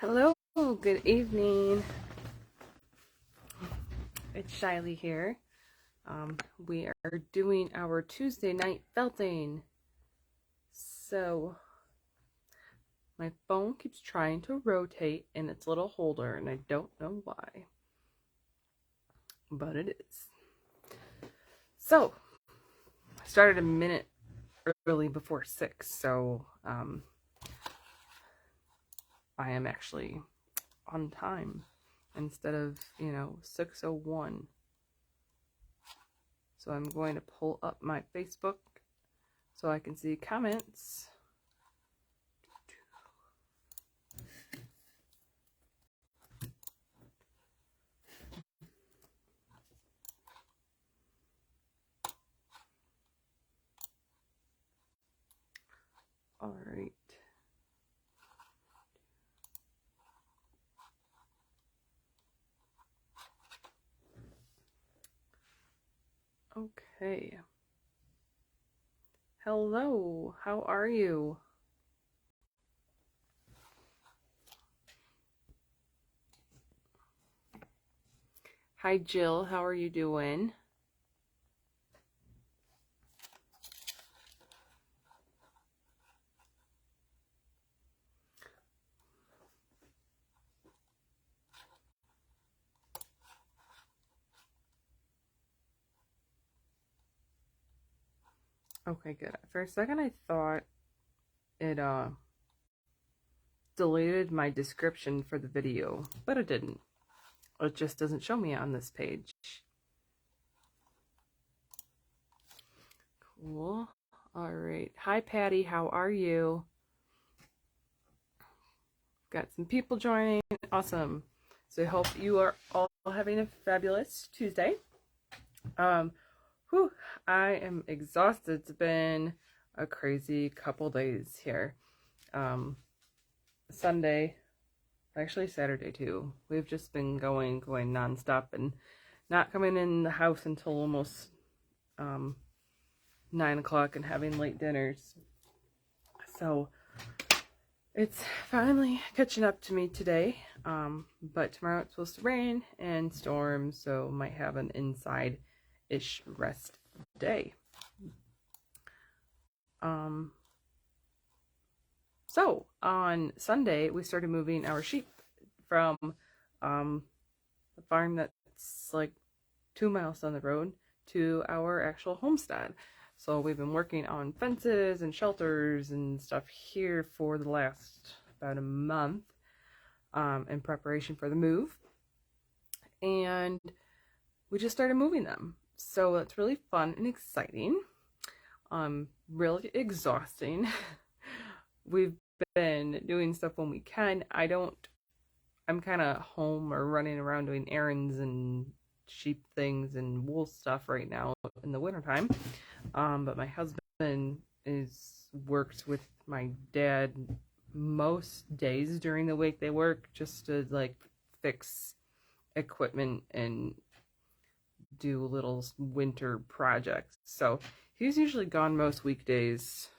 Hello, good evening. It's Sheepishly here. We are doing our Tuesday night felting. So, my phone keeps trying to rotate in its little holder, and I don't know why. But it is. So, I started a minute early before 6, so I am actually on time instead of, 6:01. So I'm going to pull up my Facebook so I can see comments. All right. Okay. Hello, how are you? Hi, Jill, how are you doing? Okay, good. For a second, I thought it deleted my description for the video, but it didn't. It just doesn't show me on this page. Cool. All right. Hi, Patty. How are you? Got some people joining. Awesome. So I hope you are all having a fabulous Tuesday. I am exhausted. It's been a crazy couple days here. Sunday, actually Saturday too. We've just been going nonstop and not coming in the house until almost 9 o'clock and having late dinners. So it's finally catching up to me today. But tomorrow it's supposed to rain and storm, so might have an inside-ish rest day. So on Sunday we started moving our sheep from the farm that's like 2 miles down the road to our actual homestead. So we've been working on fences and shelters and stuff here for the last about a month in preparation for the move. And we just started moving them. So that's really fun and exciting. Really exhausting. We've been doing stuff when we can. I'm kind of home or running around doing errands and sheep things and wool stuff right now in the wintertime. But my husband works with my dad most days during the week. They work just to like fix equipment and do little winter projects. So he's usually gone most weekdays.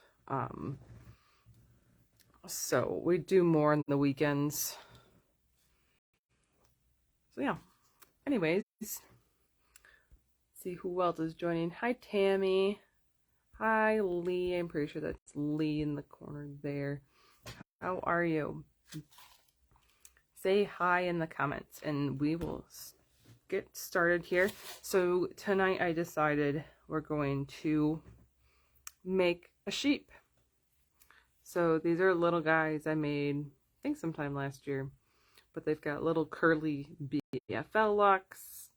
So we do more on the weekends. So yeah. Anyways, see who else is joining. Hi, Tammy. Hi, Lee. I'm pretty sure that's Lee in the corner there. How are you? Say hi in the comments and we will get started here. So tonight I decided we're going to make a sheep. So these are little guys I made, I think sometime last year, but they've got little curly BFL locks.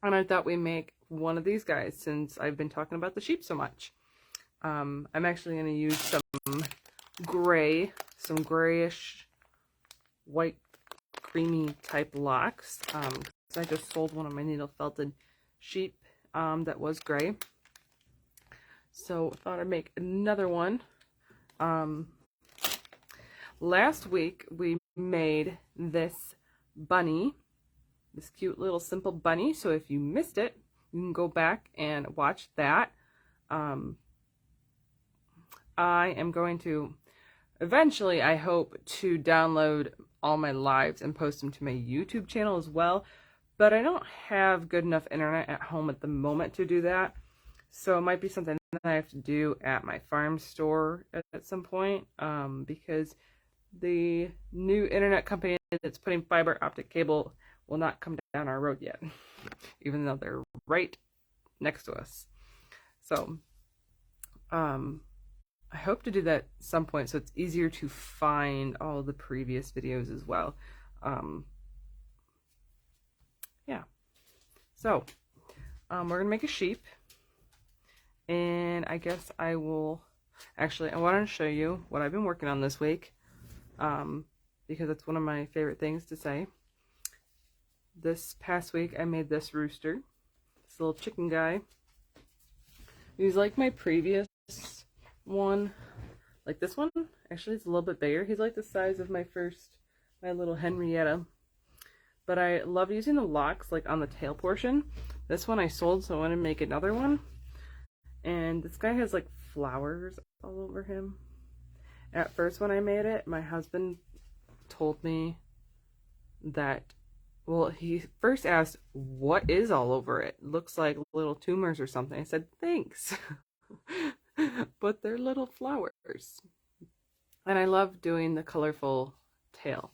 And I thought we'd make one of these guys since I've been talking about the sheep so much. I'm actually going to use some grayish white creamy type locks. I just sold one of my needle felted sheep that was gray. So I thought I'd make another one. Last week we made this bunny, this cute little simple bunny. So if you missed it, you can go back and watch that. I am going to eventually I hope to download all my lives and post them to my YouTube channel as well, but I don't have good enough internet at home at the moment to do that. So it might be something that I have to do at my farm store at some point, because the new internet company that's putting fiber optic cable will not come down our road yet, even though they're right next to us. So I hope to do that at some point so it's easier to find all the previous videos as well. Yeah. So we're going to make a sheep. And I guess I will... Actually, I want to show you what I've been working on this week. Because it's one of my favorite things to say. This past week I made this rooster. This little chicken guy. He's like my previous one. Like this one. Actually, it's a little bit bigger. He's like the size of my little Henrietta. But I love using the locks like on the tail portion. This one I sold, so I want to make another one. And this guy has like flowers all over him. At first when I made it, my husband told me that, well, he first asked, what is all over it? Looks like little tumors or something. I said, thanks. But they're little flowers. And I love doing the colorful tail.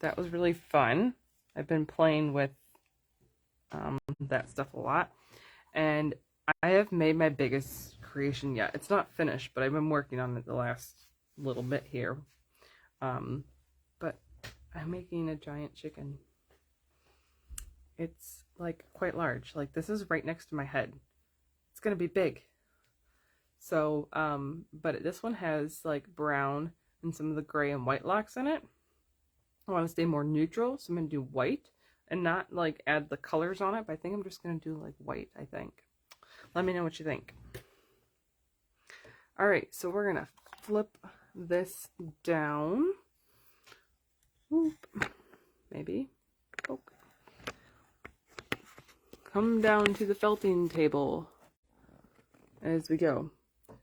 That was really fun. I've been playing with that stuff a lot. And I have made my biggest creation yet. It's not finished, but I've been working on it the last little bit here. But I'm making a giant chicken. It's like quite large. Like this is right next to my head. It's gonna be big. So, but this one has like brown and some of the gray and white locks in it. I want to stay more neutral, so I'm gonna do white and not like add the colors on it, but I think I'm just gonna do like white, I think. Let me know what you think. Alright, so we're gonna flip this down. Whoop. Maybe. Poke. Come down to the felting table as we go.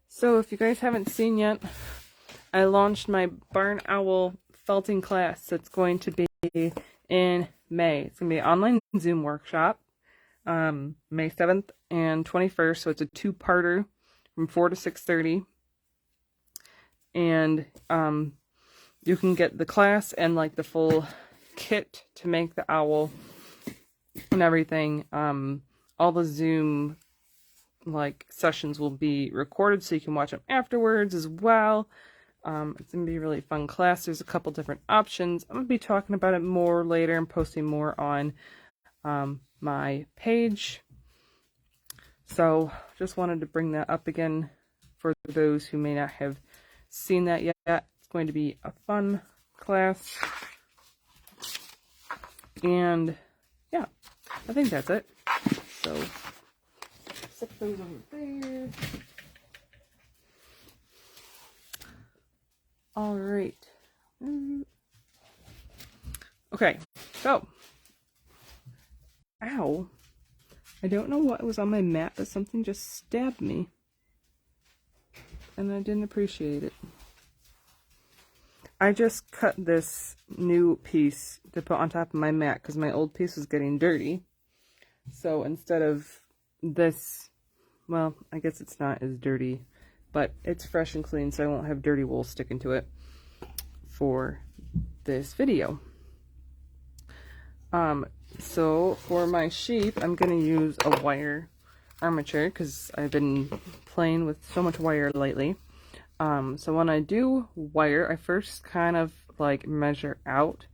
So if you guys haven't seen yet, I launched my Barn Owl felting class that's going to be in May. It's going to be an online Zoom workshop, May 7th and 21st, so it's a two-parter from 4 to 6:30. And you can get the class and like the full kit to make the owl and everything. All the Zoom like sessions will be recorded so you can watch them afterwards as well. It's gonna be a really fun class. There's a couple different options. I'm gonna be talking about it more later and posting more on my page. So just wanted to bring that up again for those who may not have seen that yet. It's going to be a fun class. And yeah, I think that's it. So set those over there. All right. Okay, so ow. I don't know what was on my mat, but something just stabbed me. And I didn't appreciate it. I just cut this new piece to put on top of my mat because my old piece was getting dirty. So instead of this, well, I guess it's not as dirty, but it's fresh and clean, so I won't have dirty wool sticking to it for this video. So for my sheep, I'm going to use a wire armature because I've been playing with so much wire lately. So when I do wire, I first kind of like measure out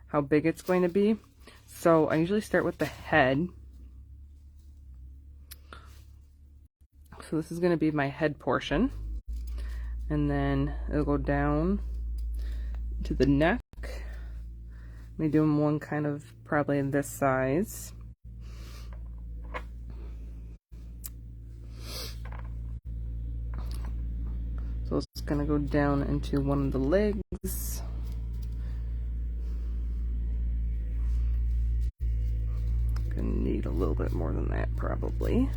how big it's going to be. So I usually start with the head. So this is going to be my head portion. And then it'll go down to the neck. I'm doing one kind of probably this size. So it's going to go down into one of the legs. Gonna need a little bit more than that probably.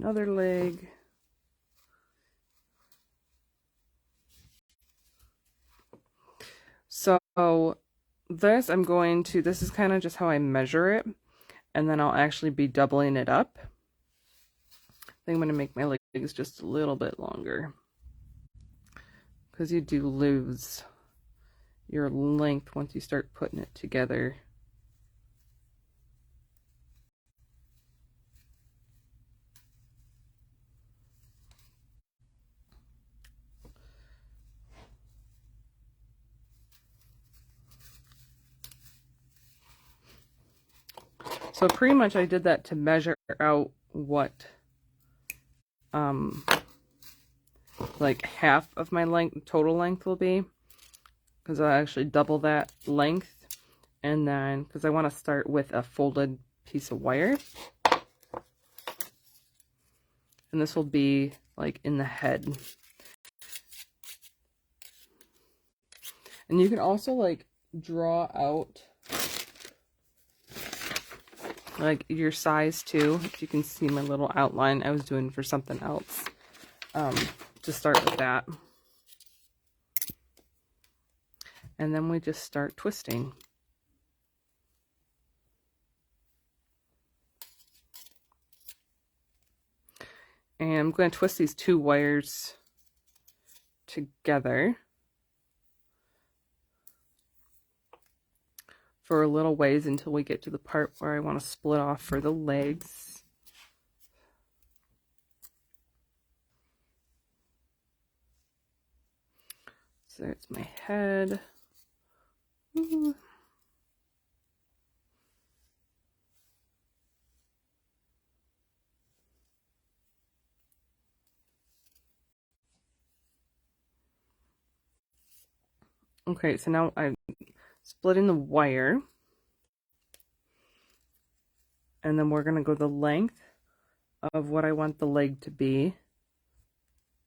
another leg. So this is kind of just how I measure it, and then I'll actually be doubling it up. I think I'm going to make my legs just a little bit longer, because you do lose your length once you start putting it together. So pretty much I did that to measure out what like half of my total length will be, because I actually double that length, and then because I want to start with a folded piece of wire, and this will be like in the head. And you can also like draw out like your size too. If you can see my little outline I was doing for something else, to start with that. And then we just start twisting. And I'm going to twist these two wires together for a little ways until we get to the part where I want to split off for the legs. So there's my head. Ooh. Okay, so now I'm splitting the wire, and then we're going to go the length of what I want the leg to be,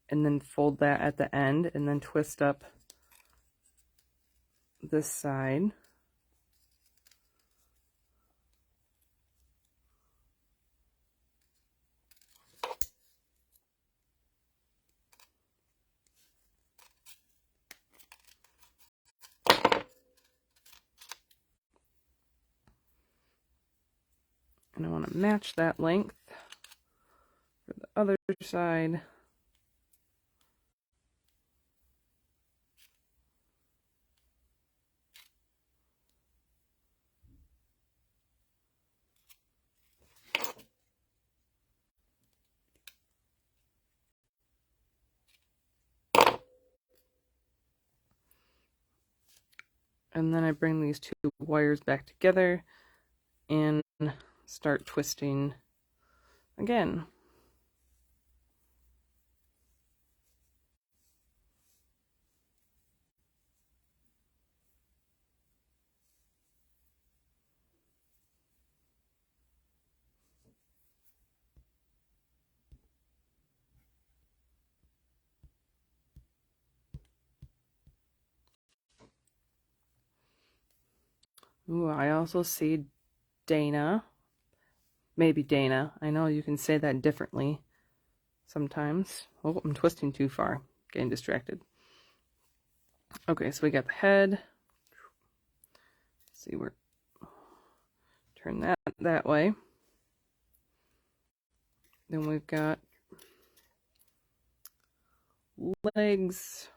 and then fold that at the end, and then twist up this side. And I want to match that length for the other side. And then I bring these two wires back together and start twisting again. Ooh, I also see Dana. Maybe Dana. I know you can say that differently sometimes. Oh, I'm twisting too far. Getting distracted. Okay, so we got the head. Let's see, we're turn that way. Then we've got legs.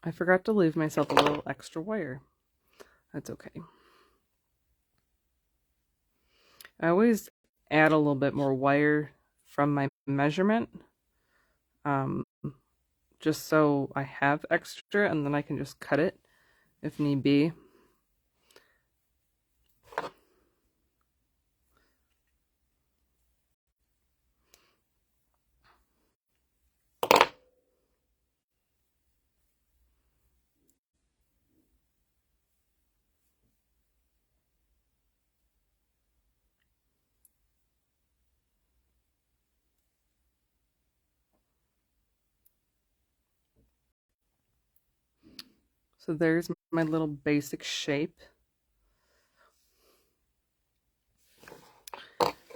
I forgot to leave myself a little extra wire. That's okay. I always add a little bit more wire from my measurement, just so I have extra, and then I can just cut it if need be. So there's my little basic shape.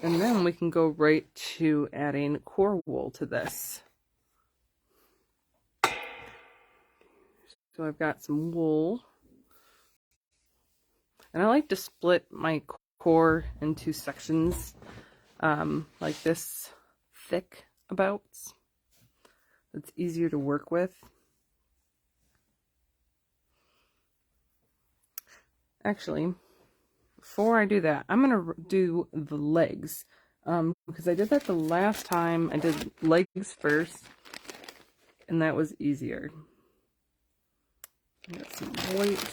And then we can go right to adding core wool to this. So I've got some wool. And I like to split my core into sections like this thick about. It's easier to work with. Actually, before I do that, I'm going to do the legs because I did that the last time. I did legs first, and that was easier. I got some white.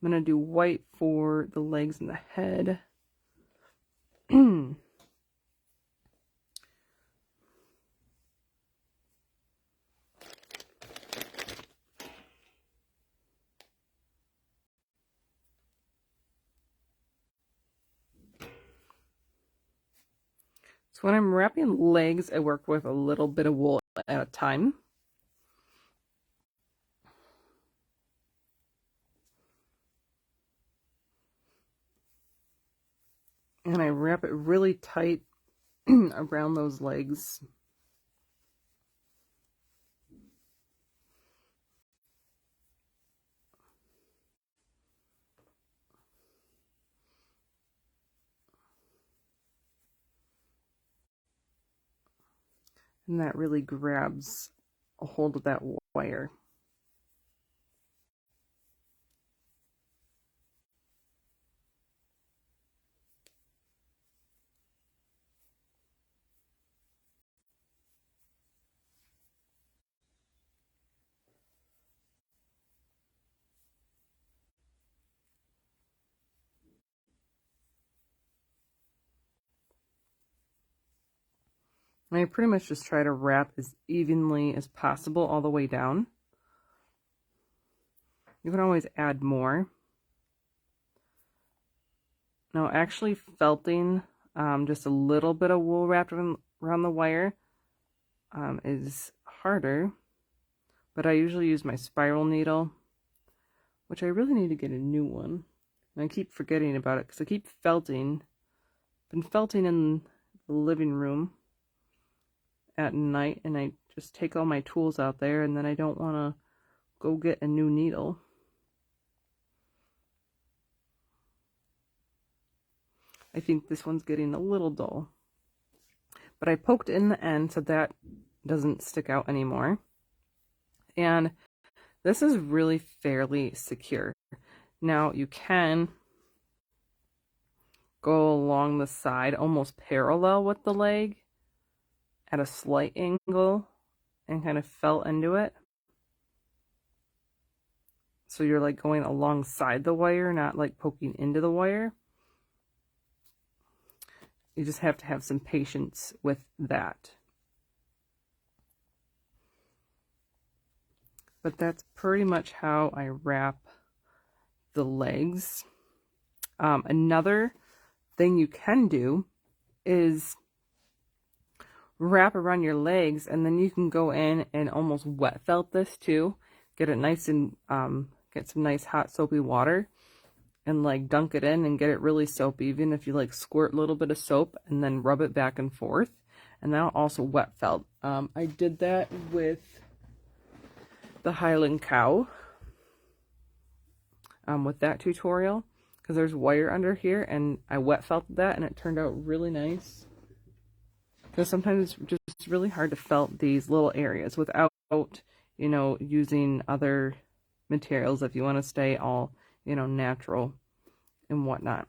I'm going to do white for the legs and the head. So when I'm wrapping legs, I work with a little bit of wool at a time. And I wrap it really tight around those legs. And that really grabs a hold of that wire. And I pretty much just try to wrap as evenly as possible all the way down. You can always add more. Now actually felting just a little bit of wool wrapped around the wire is harder, but I usually use my spiral needle, which I really need to get a new one. And I keep forgetting about it because I keep felting. Been felting in the living room at night, and I just take all my tools out there, and then I don't want to go get a new needle. I think this one's getting a little dull, but I poked in the end so that doesn't stick out anymore. And this is really fairly secure. Now you can go along the side almost parallel with the leg at a slight angle and kind of felt into it. So you're like going alongside the wire, not like poking into the wire. You just have to have some patience with that. But that's pretty much how I wrap the legs. Another thing you can do is wrap around your legs, and then you can go in and almost wet felt this too. Get it nice and get some nice hot soapy water and like dunk it in and get it really soapy, even if you like squirt a little bit of soap and then rub it back and forth. And that'll also wet felt. I did that with the Highland cow with that tutorial because there's wire under here, and I wet felt that and it turned out really nice. Because sometimes it's just really hard to felt these little areas without, you know, using other materials if you want to stay all, you know, natural and whatnot.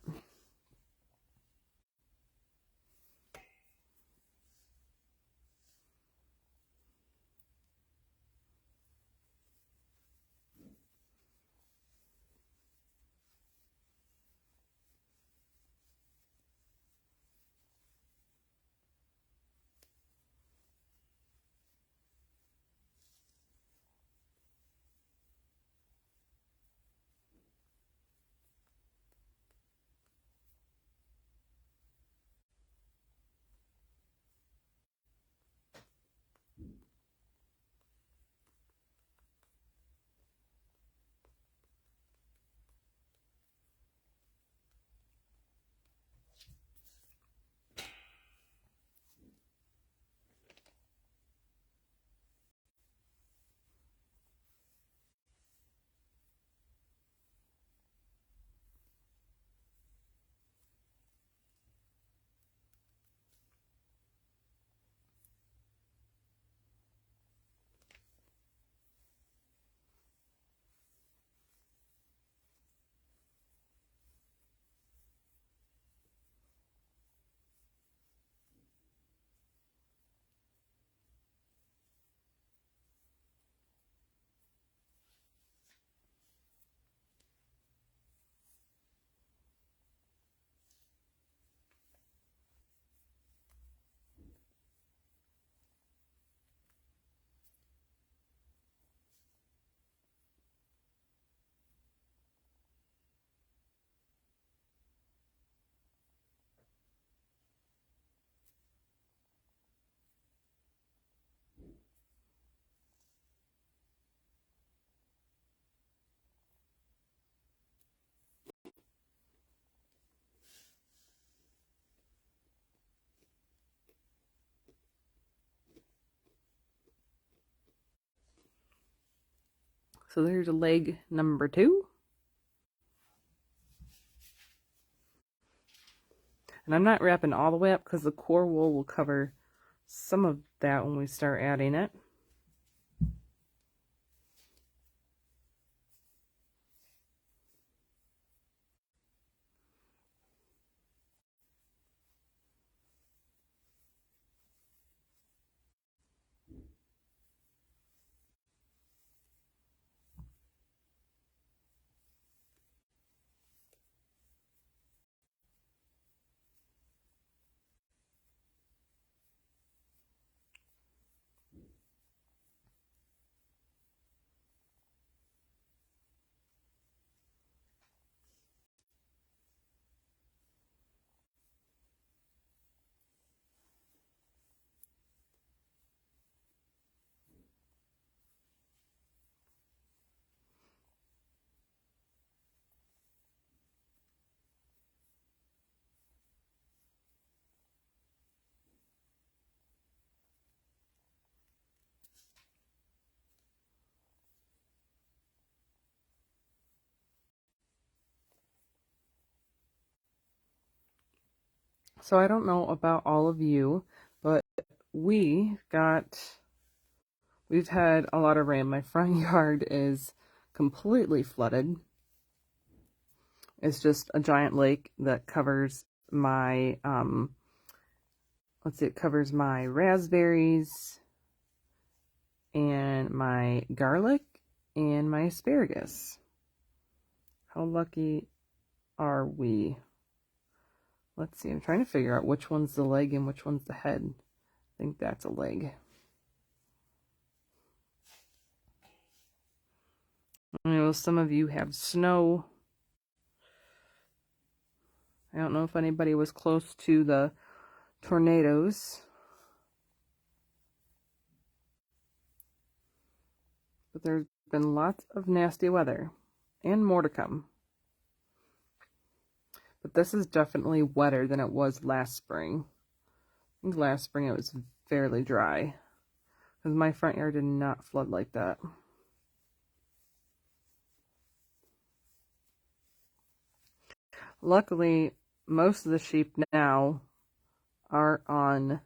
So there's leg number 2. And I'm not wrapping all the way up because the core wool will cover some of that when we start adding it. So I don't know about all of you, but we've had a lot of rain. My front yard is completely flooded. It's just a giant lake that covers my it covers my raspberries and my garlic and my asparagus. How lucky are we? Let's see, I'm trying to figure out which one's the leg and which one's the head. I think that's a leg. I know some of you have snow. I don't know if anybody was close to the tornadoes. But there's been lots of nasty weather and more to come. But this is definitely wetter than it was last spring. I think last spring it was fairly dry because my front yard did not flood like that. Luckily, most of the sheep now are on,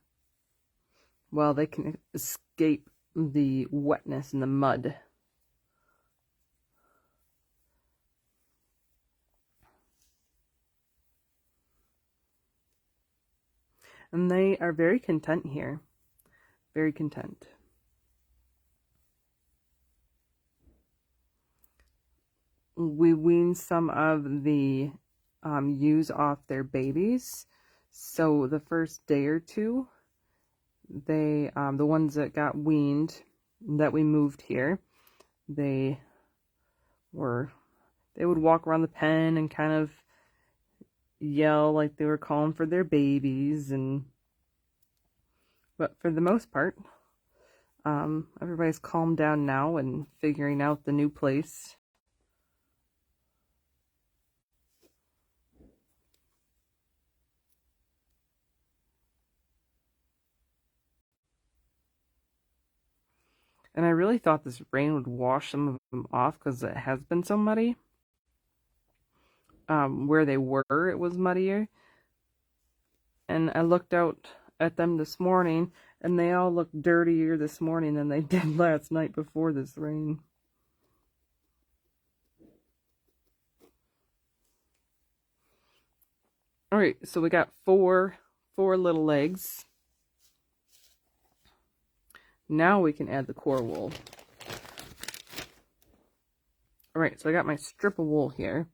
well, they can escape the wetness and the mud. And they are very content here. Very content. We weaned some of the ewes off their babies. So the first day or two, they the ones that got weaned that we moved here, they would walk around the pen and kind of yell like they were calling for their babies, but for the most part, everybody's calmed down now and figuring out the new place. And I really thought this rain would wash some of them off because it has been so muddy. Where they were, it was muddier. And I looked out at them this morning, and they all look dirtier this morning than they did last night before this rain. All right, so we got four little legs. Now we can add the core wool. All right, so I got my strip of wool here.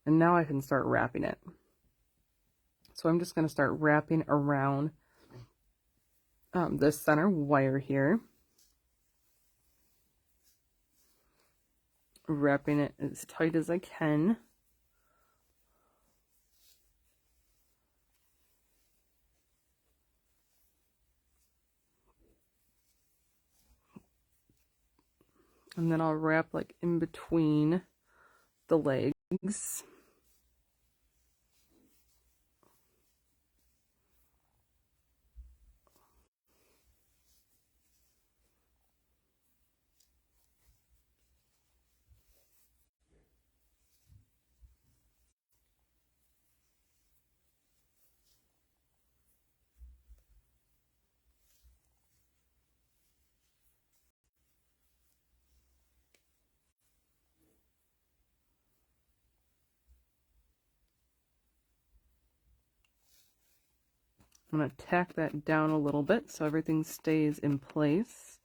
And now I can start wrapping it. So I'm just going to start wrapping around this center wire here. Wrapping it as tight as I can. And then I'll wrap like in between the legs. I'm going to tack that down a little bit so everything stays in place.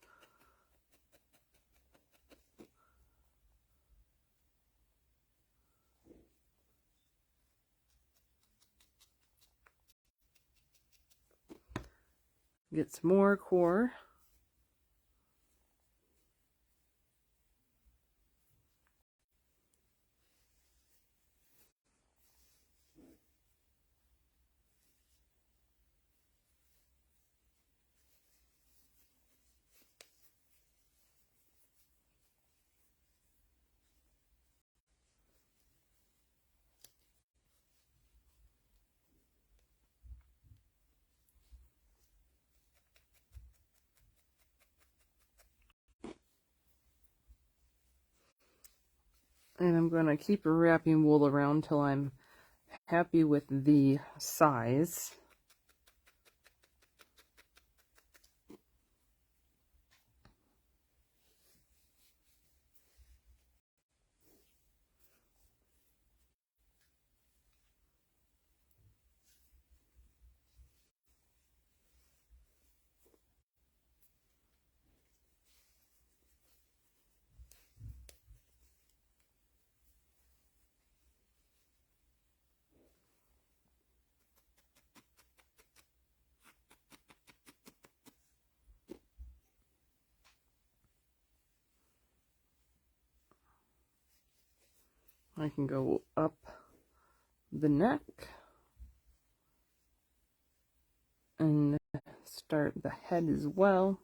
Get some more core. And I'm going to keep wrapping wool around till I'm happy with the size. I can go up the neck and start the head as well.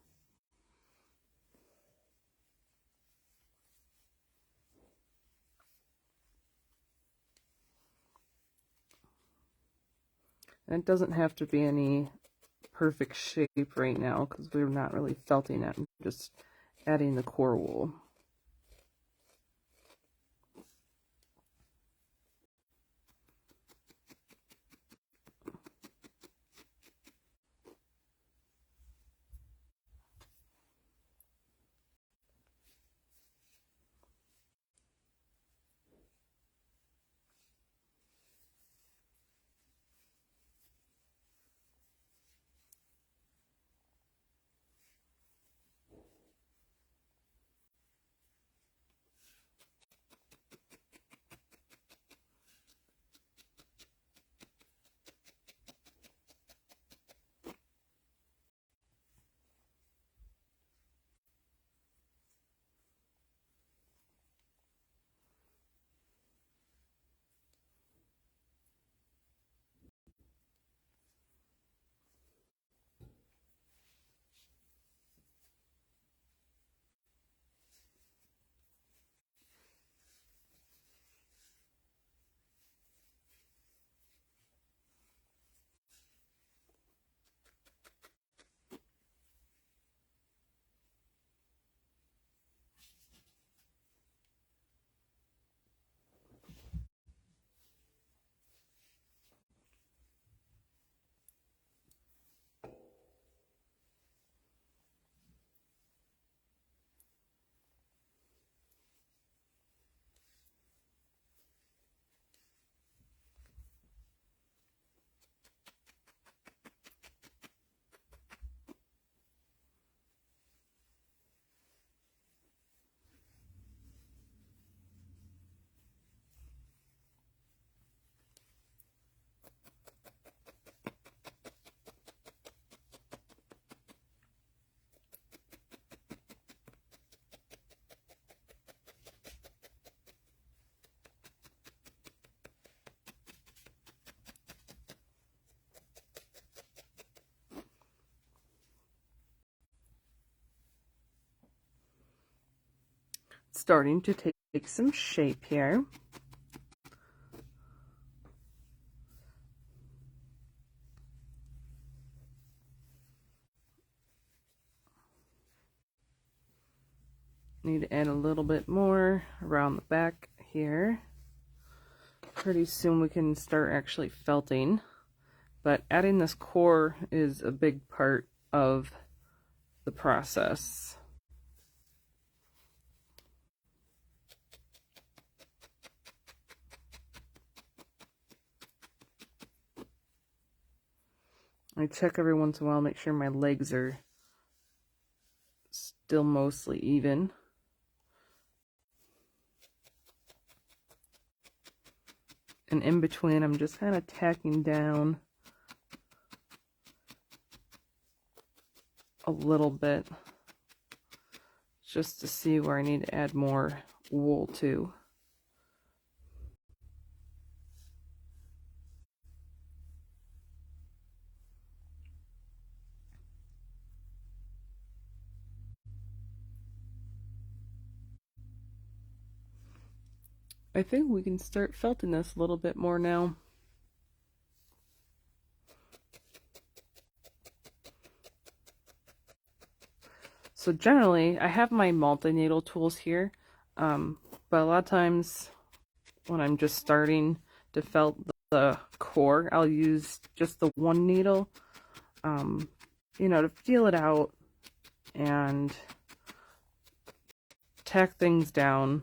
And it doesn't have to be any perfect shape right now because we're not really felting it. I'm just adding the core wool. Starting to take some shape here. Need to add a little bit more around the back here. Pretty soon we can start actually felting, but adding this core is a big part of the process. I check every once in a while, make sure my legs are still mostly even. And in between, I'm just kind of tacking down a little bit just to see where I need to add more wool to. I think we can start felting this a little bit more now. So generally, I have my multi-needle tools here, but a lot of times when I'm just starting to felt the core, I'll use just the one needle, you know, to feel it out and tack things down.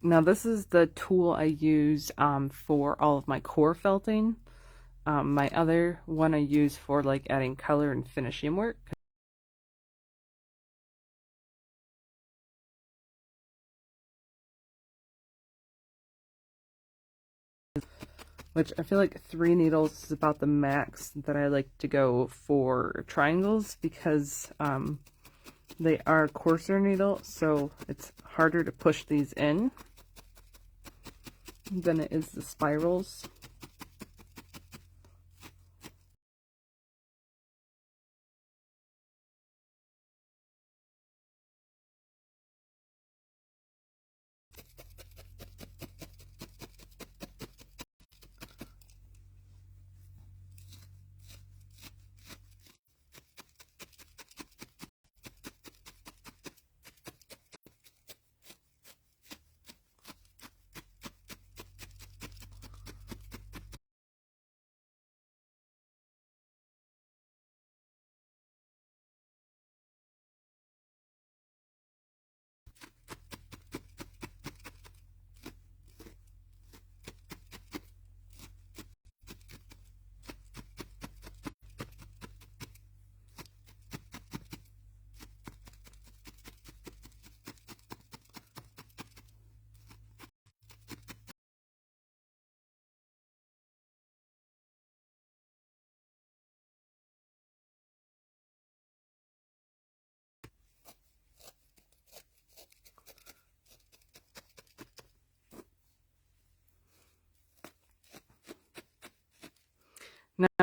Now this is the tool I use for all of my core felting. My other one I use for like adding color and finishing work. Which I feel like 3 needles is about the max that I like to go for triangles because they are coarser needle, so it's harder to push these in than it is the spirals.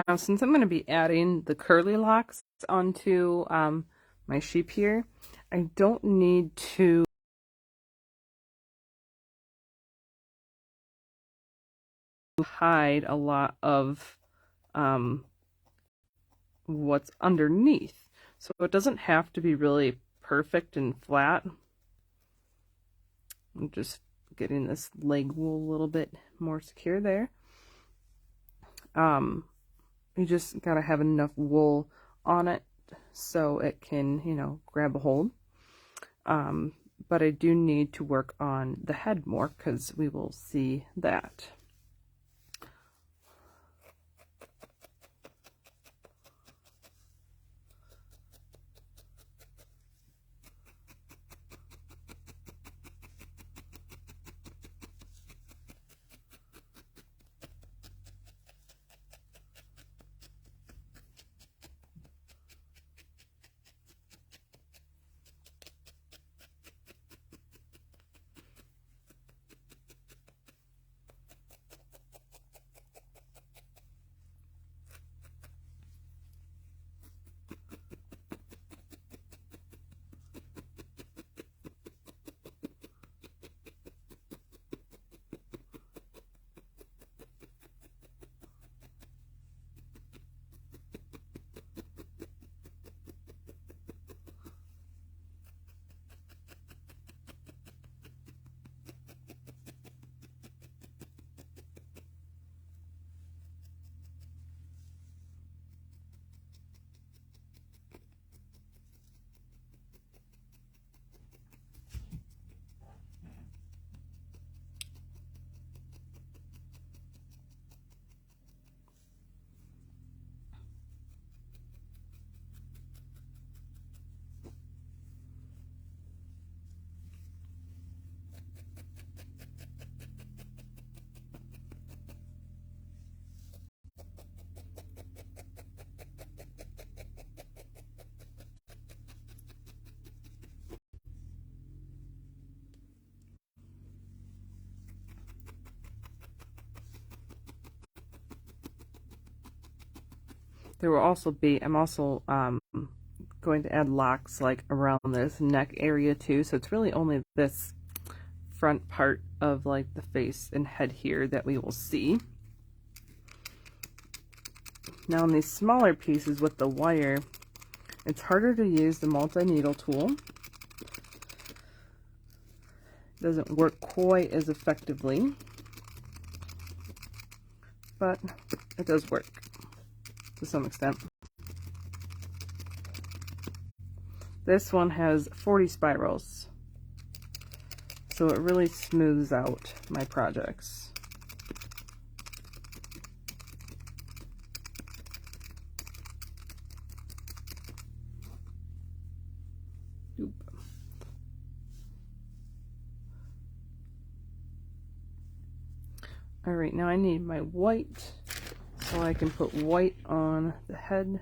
Now, since I'm going to be adding the curly locks onto my sheep here, I don't need to hide a lot of what's underneath. So it doesn't have to be really perfect and flat. I'm just getting this leg wool a little bit more secure there. You just gotta have enough wool on it so it can, you know, grab a hold. But I do need to work on the head more because we will see that. There will also be, I'm also going to add locks like around this neck area too, so it's really only this front part of like the face and head here that we will see. Now on these smaller pieces with the wire, it's harder to use the multi-needle tool. It doesn't work quite as effectively, but it does work to some extent. This one has 40 spirals, so it really smooths out my projects. Alright, now I need my white, so I can put white on the head.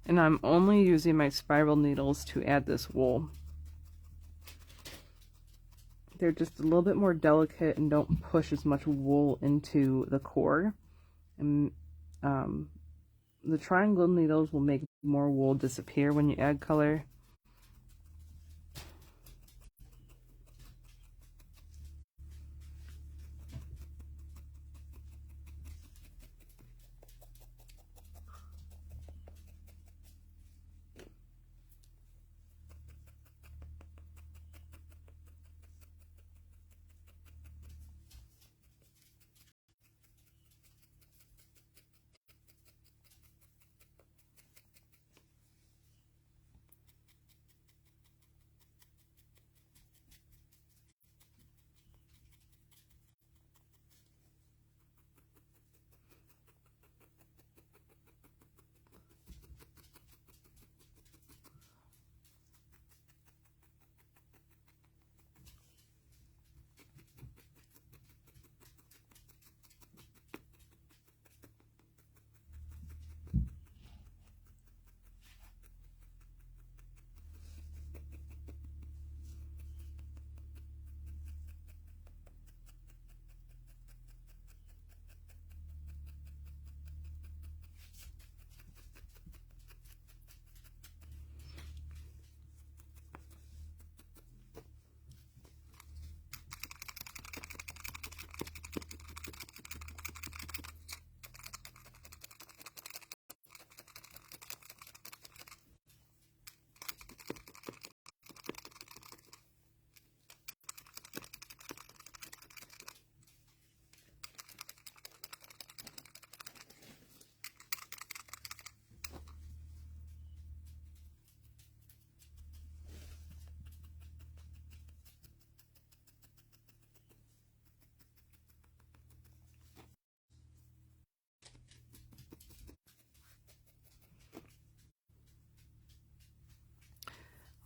And I'm only using my spiral needles to add this wool. They're just a little bit more delicate and don't push as much wool into the core. And the triangle needles will make more wool disappear when you add color.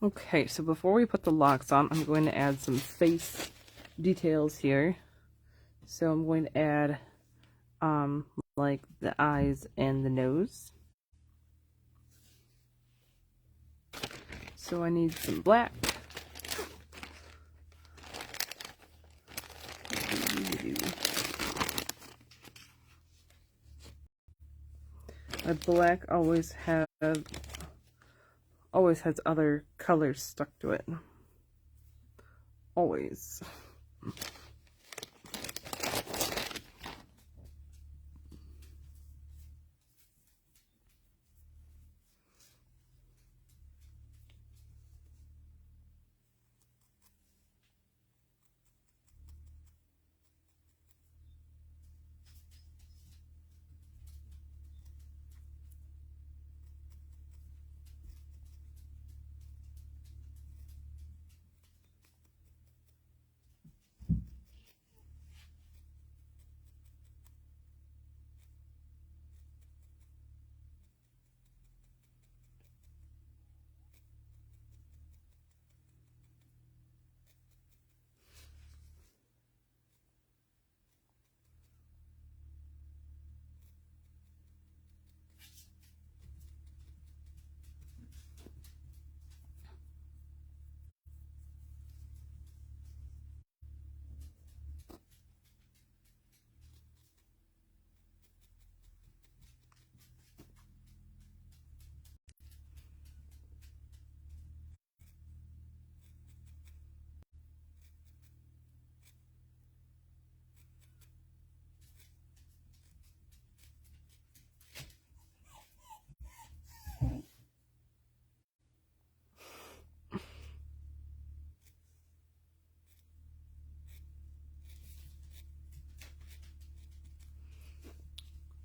Okay, so before we put the locks on, I'm going to add some face details here. So I'm going to add like the eyes and the nose. So I need some black. My black always has other colors stuck to it. Always.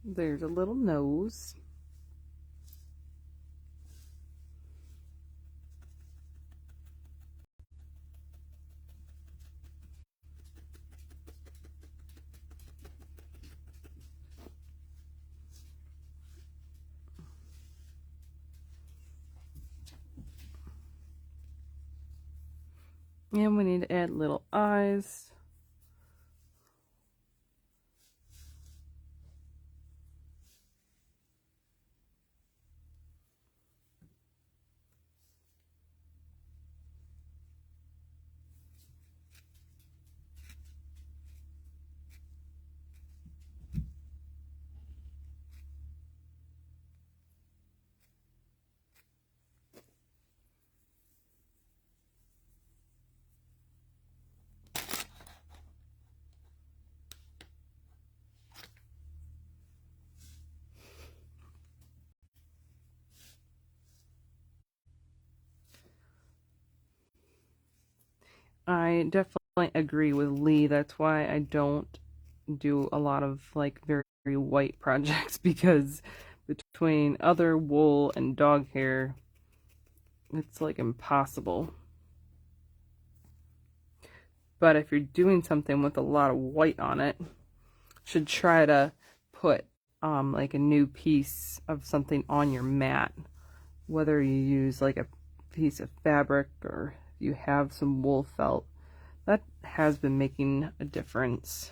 There's a little nose. And we need to add little eyes. I definitely agree with Lee. That's why I don't do a lot of like very, very white projects because between other wool and dog hair, it's like impossible. But if you're doing something with a lot of white on it, should try to put like a new piece of something on your mat, whether you use like a piece of fabric or you have some wool felt. That has been making a difference.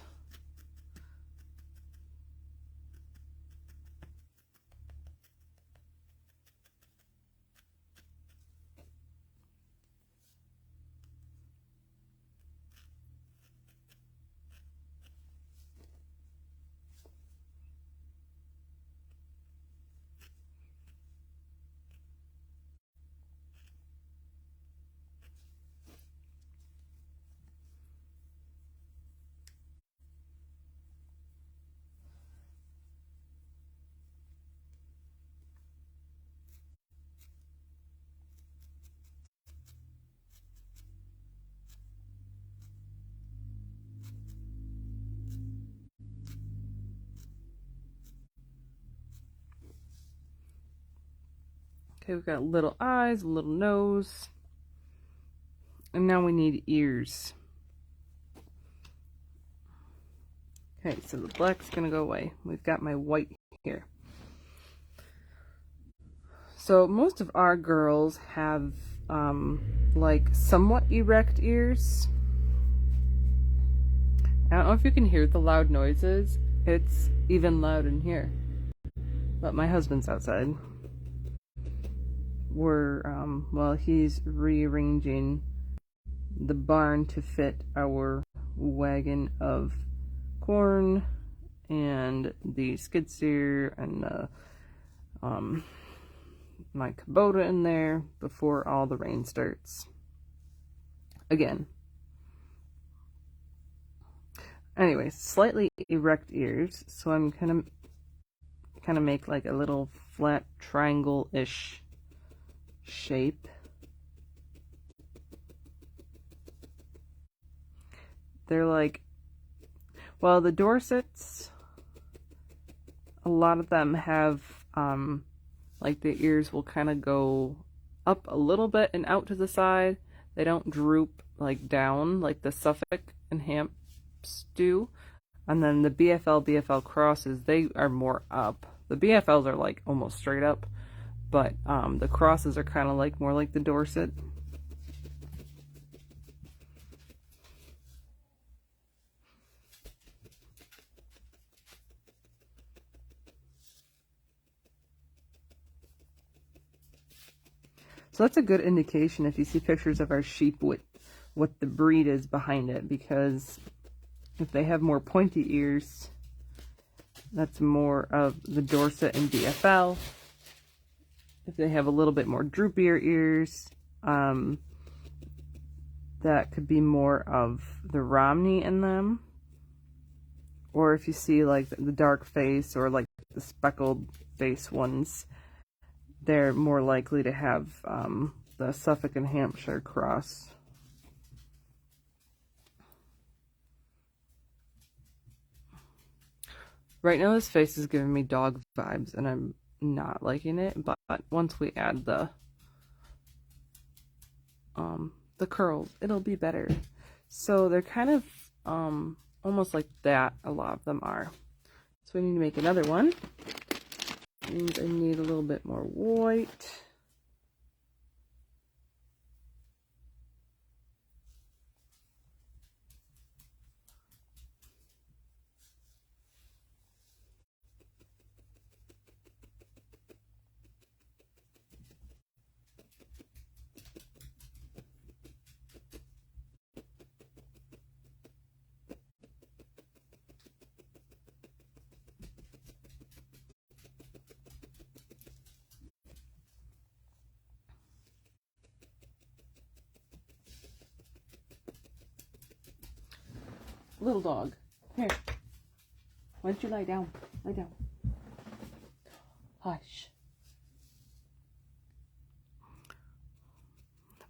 Okay, we've got little eyes, a little nose, and now we need ears. Okay, so the black's gonna go away. We've got my white here. So most of our girls have like somewhat erect ears. I don't know if you can hear the loud noises. It's even loud in here. But my husband's outside. Well, he's rearranging the barn to fit our wagon of corn and the skid steer and the my Kubota in there before all the rain starts again. Anyway, slightly erect ears, so I'm kind of make like a little flat triangle-ish shape. They're like, well, the Dorsets, a lot of them have like the ears will kind of go up a little bit and out to the side. They don't droop like down like the Suffolk and Hamps do. And then the BFL crosses, they are more up. The BFLs are like almost straight up, but the crosses are kind of like more like the Dorset. So that's a good indication if you see pictures of our sheep what the breed is behind it, because if they have more pointy ears, that's more of the Dorset and BFL. If they have a little bit more droopier ears, that could be more of the Romney in them. Or if you see like the dark face or like the speckled face ones, they're more likely to have the Suffolk and Hampshire cross. Right now this face is giving me dog vibes and I'm not liking it, but once we add the curls, it'll be better. So they're kind of almost like that, a lot of them are. So we need to make another one. And I need a little bit more white. Little dog, here. Why don't you lie down? Lie down. Hush.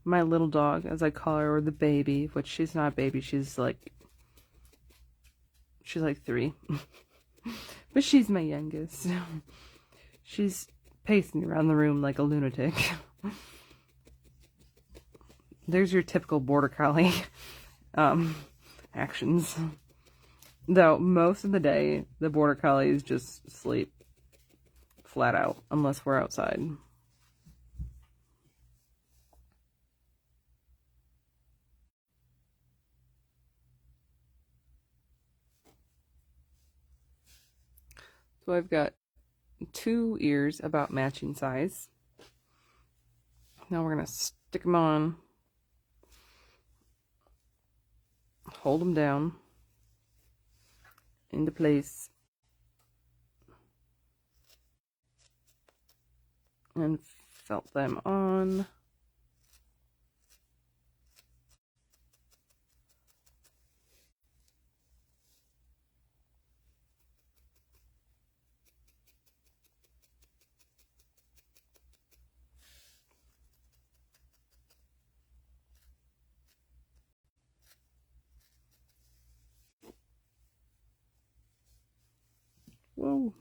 My little dog, as I call her, or the baby, which she's not a baby, she's like 3. But she's my youngest. She's pacing around the room like a lunatic. There's your typical border collie actions. Though most of the day, the border collies just sleep flat out, unless we're outside. So I've got 2 ears about matching size. Now we're going to stick them on, hold them down into place, and felt them on. Whoa.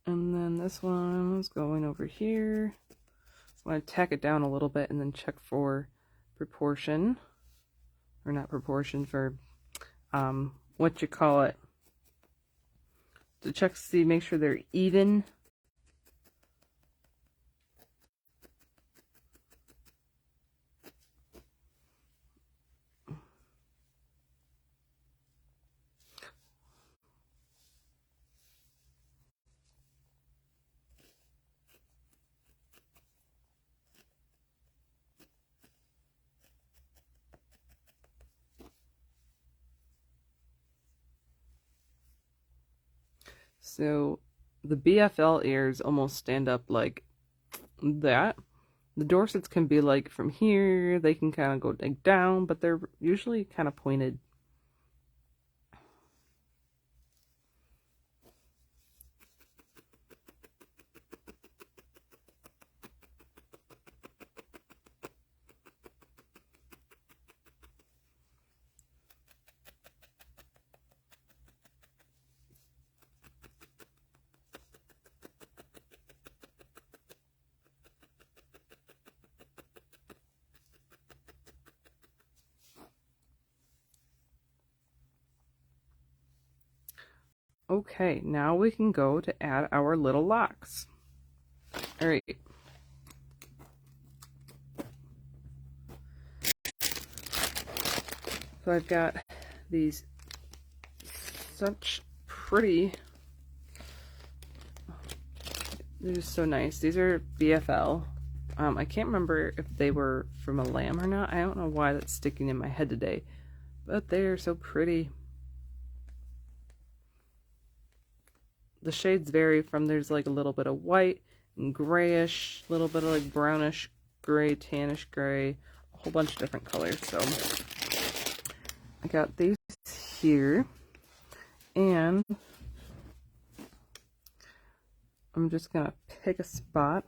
And then this one is going over here. I'm going to tack it down a little bit and then check for proportion. Or not proportion, for what you call it. To check to see, make sure they're even. So the BFL ears almost stand up like that. The Dorsets can be like from here, they can kind of go like down, but they're usually kind of pointed. Okay, now we can go to add our little locks. All right. So I've got these such pretty, they're just so nice. These are BFL. I can't remember if they were from a lamb or not. I don't know why that's sticking in my head today, but they are so pretty. The shades vary from, there's like a little bit of white and grayish, a little bit of like brownish gray, tannish gray, a whole bunch of different colors. So I got these here, And I'm just going to pick a spot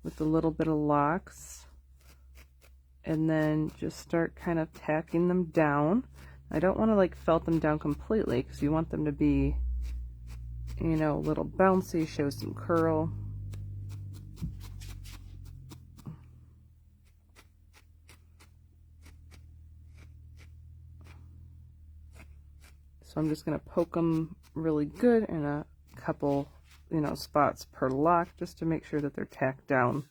with a little bit of locks and then just start kind of tacking them down. I don't want to like felt them down completely because you want them to be, you know, a little bouncy, show some curl. So I'm just going to poke them really good in a couple, you know, spots per lock just to make sure that they're tacked down.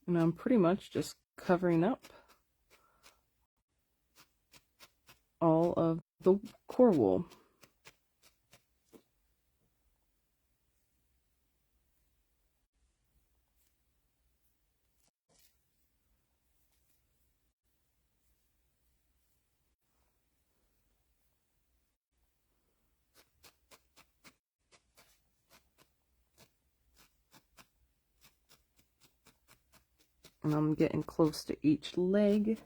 And I'm pretty much just covering up all of the core wool. And I'm getting close to each leg.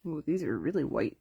Ooh, these are really white.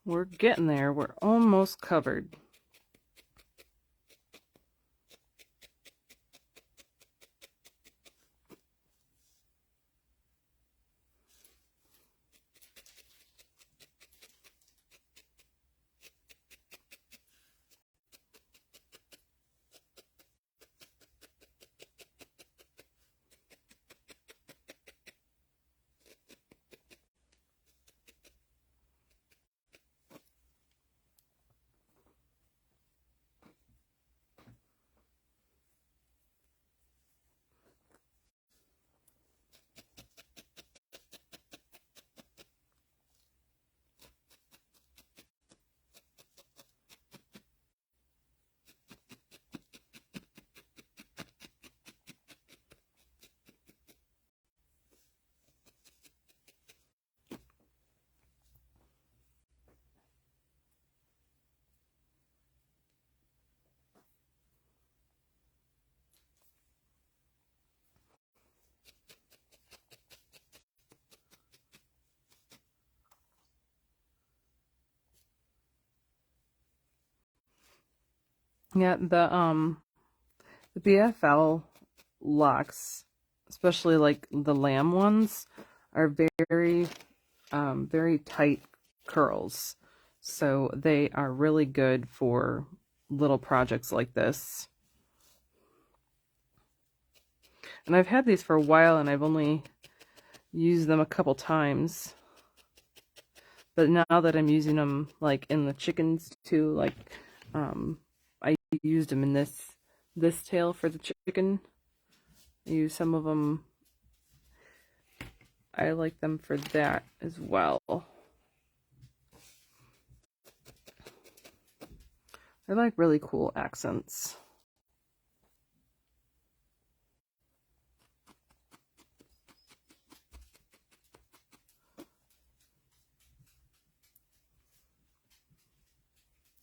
We're getting there. We're almost covered. Yeah, the BFL locks, especially like the lamb ones, are very tight curls. So they are really good for little projects like this. And I've had these for a while and I've only used them a couple times. But now that I'm using them like in the chickens too, like I used them in this tail for the chicken. I use some of them. I like them for that as well. They're like really cool accents.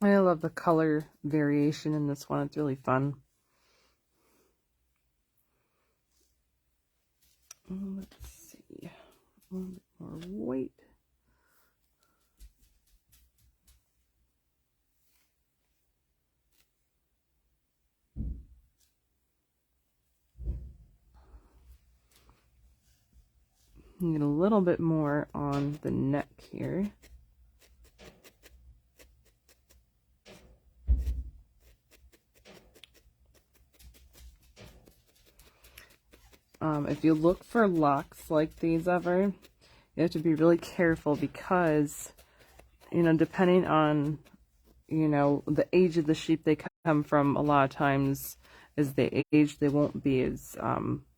I love the color variation in this one. It's really fun. Let's see. A little bit more white. Get a little bit more on the neck here. If you look for locks like these ever, you have to be really careful because, depending on, the age of the sheep they come from, a lot of times as they age, they won't be as,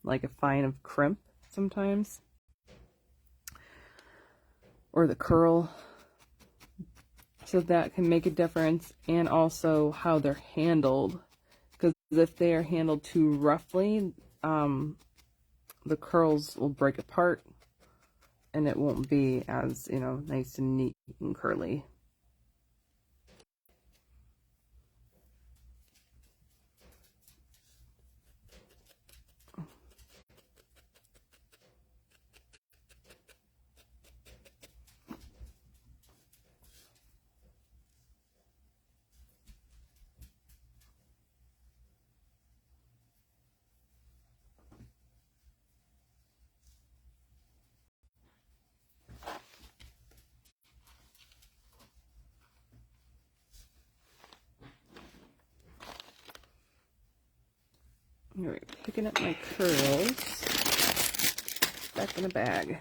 like a fine of crimp sometimes. Or the curl. So that can make a difference. And also how they're handled. Because if they are handled too roughly, the curls will break apart and it won't be as, nice and neat and curly. Alright, picking up my curls. Back in the bag.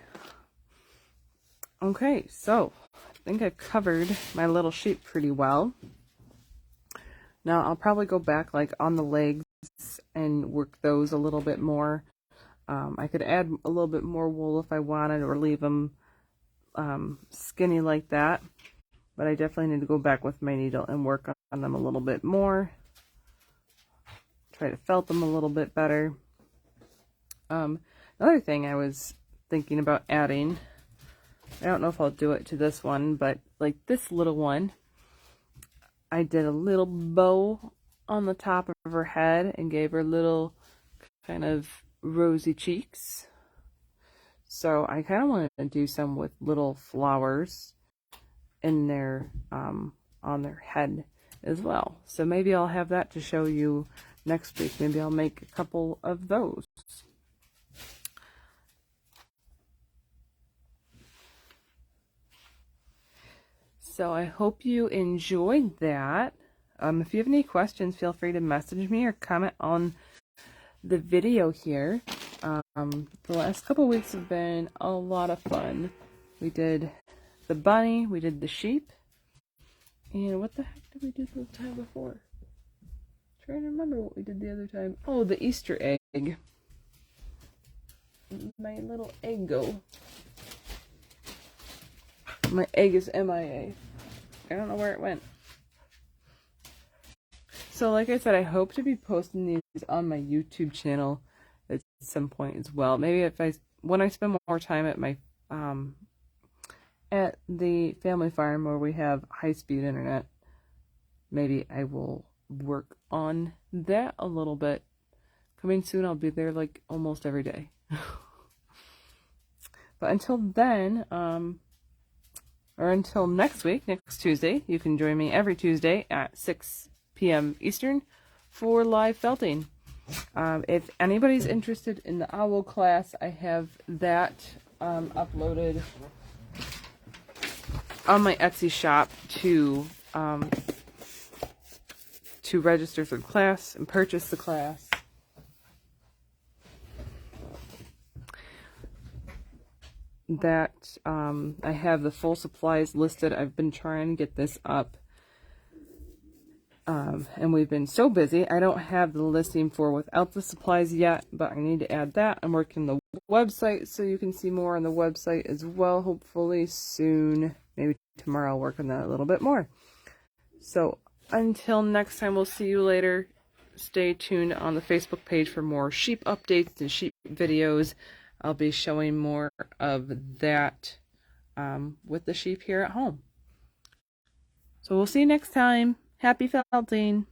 Okay, so I think I've covered my little sheep pretty well. Now I'll probably go back like on the legs and work those a little bit more. I could add a little bit more wool if I wanted or leave them skinny like that. But I definitely need to go back with my needle and work on them a little bit more. Try to felt them a little bit better. Another thing I was thinking about adding, I don't know if I'll do it to this one, but like this little one, I did a little bow on the top of her head and gave her little kind of rosy cheeks. So I kind of wanted to do some with little flowers in their on their head as well. So maybe I'll have that to show you next week. Maybe I'll make a couple of those. So I hope you enjoyed that. If you have any questions, feel free to message me or comment on the video here. The last couple weeks have been a lot of fun. We did the bunny, we did the sheep, and what the heck did we do the time before? I'm trying to remember what we did the other time. Oh, the Easter egg. My little eggo. My egg is MIA. I don't know where it went. So like I said, I hope to be posting these on my YouTube channel at some point as well. Maybe when I spend more time at my at the family farm where we have high-speed internet, maybe I will work on that a little bit. Coming soon, I'll be there like almost every day. But until then, or until next week, next Tuesday, you can join me every Tuesday at 6 p.m. Eastern for live felting. If anybody's interested in the owl class, I have that uploaded on my Etsy shop to register for the class and purchase the class. That I have the full supplies listed. I've been trying to get this up, and we've been so busy. I don't have the listing for without the supplies yet, but I need to add that. I'm working the website, so you can see more on the website as well, hopefully soon. Maybe tomorrow I'll work on that a little bit more. So until next time, we'll see you later. Stay tuned on the Facebook page for more sheep updates and sheep videos. I'll be showing more of that with the sheep here at home. So we'll see you next time. Happy felting!